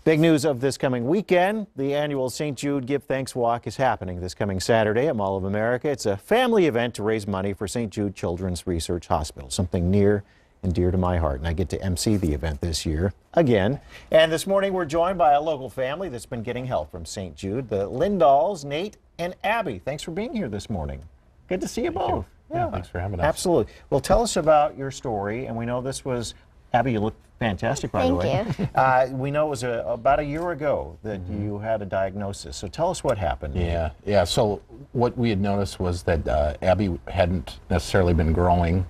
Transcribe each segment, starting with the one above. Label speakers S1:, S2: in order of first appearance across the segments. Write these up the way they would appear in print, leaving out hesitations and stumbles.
S1: Big news of this coming weekend. The annual St. Jude Give Thanks Walk is happening this coming Saturday at Mall of America. It's a family event to raise money for St. Jude Children's Research Hospital, something near and dear to my heart. And I get to MC the event this year again. And this morning we're joined by a local family that's been getting help from St. Jude, the Lindalls, Nate and Abby. Thanks for being here this morning. Good to see you both.
S2: Yeah, thanks for having us.
S1: Absolutely. Well, tell us about your story. And we know this was, Abby, you look fantastic, by the way.
S3: Thank you.
S1: We know it was about a year ago that you had a diagnosis. So tell us what happened.
S2: Yeah. So what we had noticed was that Abby hadn't necessarily been growing,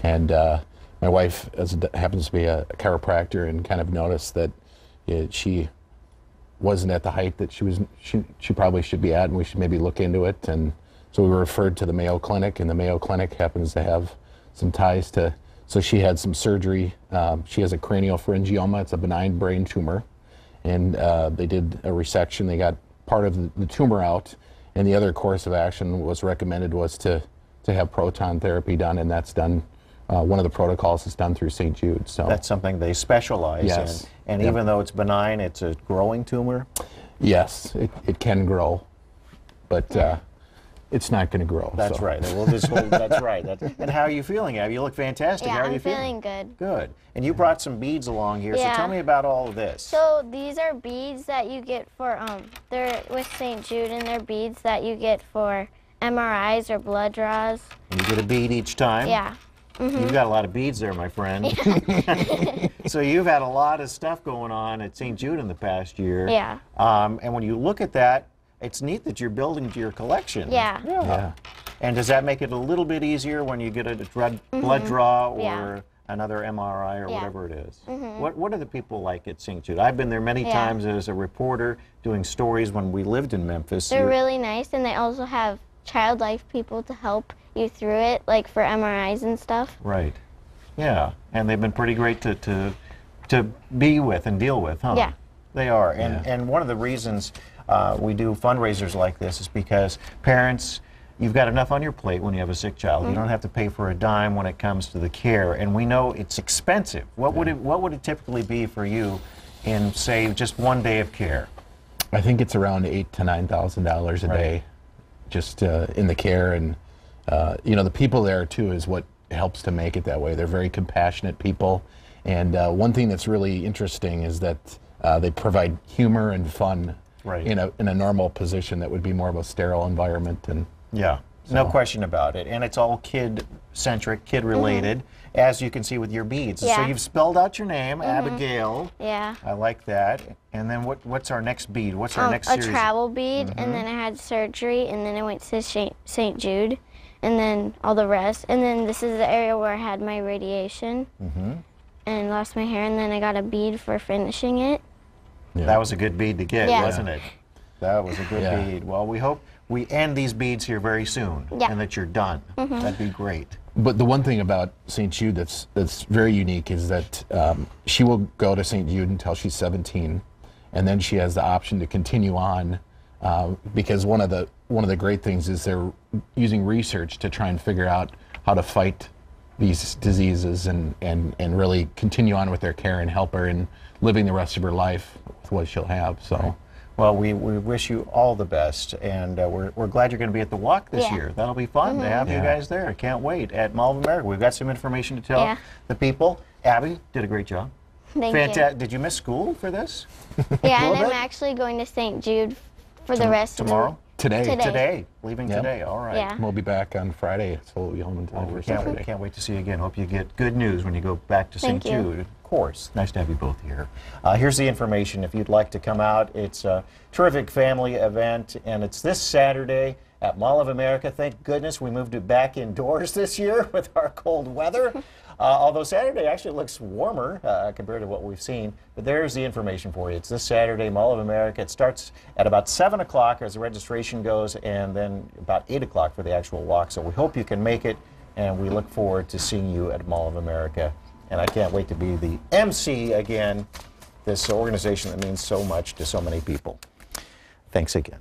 S2: and my wife happens to be a chiropractor and kind of noticed that she wasn't at the height that she probably should be at, and we should maybe look into it. And so we were referred to the Mayo Clinic, and the Mayo Clinic happens to have some ties to. So she had some surgery. She has a craniopharyngioma. It's a benign brain tumor. And they did a resection. They got part of the tumor out. And the other course of action was recommended was to have proton therapy done. And that's done, one of the protocols is done through St. Jude. So
S1: that's something they specialize in. And even though it's benign, it's a growing tumor?
S2: Yes, it can grow. But it's not going to grow.
S1: That's
S2: so.
S1: right. Well, that's right. And how are you feeling, Abby? You look fantastic.
S3: Yeah,
S1: how are
S3: I'm
S1: you
S3: feeling good.
S1: Good. And you brought some beads along here,
S3: Yeah.
S1: so tell me about all of this.
S3: So these are beads that you get for, they're with St. Jude, and they're beads that you get for MRIs or blood draws.
S1: And you get a bead each time?
S3: Yeah.
S1: You've got a lot of beads there, my friend. So you've had a lot of stuff going on at St. Jude in the past year.
S3: Yeah.
S1: And when you look at that, it's neat that you're building to your collection.
S3: Yeah.
S1: And does that make it a little bit easier when you get a blood draw or
S3: Yeah.
S1: another MRI or whatever it is?
S3: Mm-hmm.
S1: What are the people like at St. Jude? I've been there many times as a reporter doing stories when we lived in Memphis.
S3: They're really nice, and they also have child life people to help you through it, like for MRIs and stuff.
S1: Right. Yeah. And they've been pretty great to be with and deal with, huh?
S3: Yeah.
S1: They are. And one of the reasons we do fundraisers like this is because parents, you've got enough on your plate when you have a sick child. You don't have to pay for a dime when it comes to the care, and we know it's expensive. What would it typically be for you in, say, just one day of care?
S2: I think it's around $8,000 to $9,000 a day, just in the care. And you know, the people there too is what helps to make it that way. They're very compassionate people, and one thing that's really interesting is that they provide humor and fun in a normal position that would be more of a sterile environment. And
S1: no question about it. And it's all kid-centric, kid-related, as you can see with your beads. So you've spelled out your name, Abigail.
S3: Yeah.
S1: I like that. And then what's our next bead? What's our next series?
S3: A travel bead, and then I had surgery, and then I went to St. Jude, and then all the rest. And then this is the area where I had my radiation and lost my hair, and then I got a bead for finishing it.
S1: That was a good bead to get, wasn't it? That was a good bead. Well, we hope we end these beads here very soon and that you're done. That'd be great.
S2: But the one thing about St. Jude that's very unique is that she will go to St. Jude until she's 17, and then she has the option to continue on because one of the great things is they're using research to try and figure out how to fight these diseases and really continue on with their care and help her in living the rest of her life with what she'll have. So,
S1: well, we wish you all the best, and we're glad you're going to be at the walk this year. That'll be fun to have you guys there. I can't wait at Mall of America. We've got some information to tell the people. Abby did a great job.
S3: Thank you.
S1: Did you miss school for this?
S3: Yeah, and I'm actually going to St. Jude for the rest of the
S2: Today.
S1: Leaving today. All right.
S3: Yeah.
S2: We'll be back on Friday, so we'll be home in time for Saturday.
S1: Can't wait to see you again. Hope you get good news when you go back to St. Jude. Of course. Nice to have you both here. Here's the information if you'd like to come out. It's a terrific family event, and it's this Saturday at Mall of America. Thank goodness we moved it back indoors this year with our cold weather. Although Saturday actually looks warmer compared to what we've seen. But there's the information for you. It's this Saturday, Mall of America. It starts at about 7 o'clock as the registration goes, and then about 8 o'clock for the actual walk. So we hope you can make it, and we look forward to seeing you at Mall of America. And I can't wait to be the MC again, this organization that means so much to so many people. Thanks again.